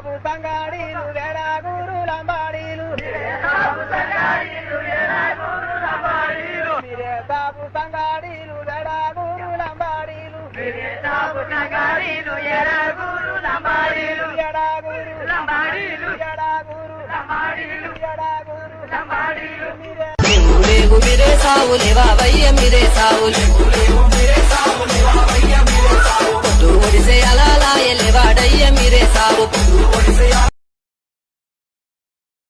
సాబు సంగాడీలు వేడాగూరు లంబాడీలు మీరే సాబు సంగాడీలు వేడాగూరు లంబాడీలు మీరే సావులేవా వయ్య మీరే సావులు పొద్దు ఒడిసే అలా లాయలేవాడయ్య మీరే సావు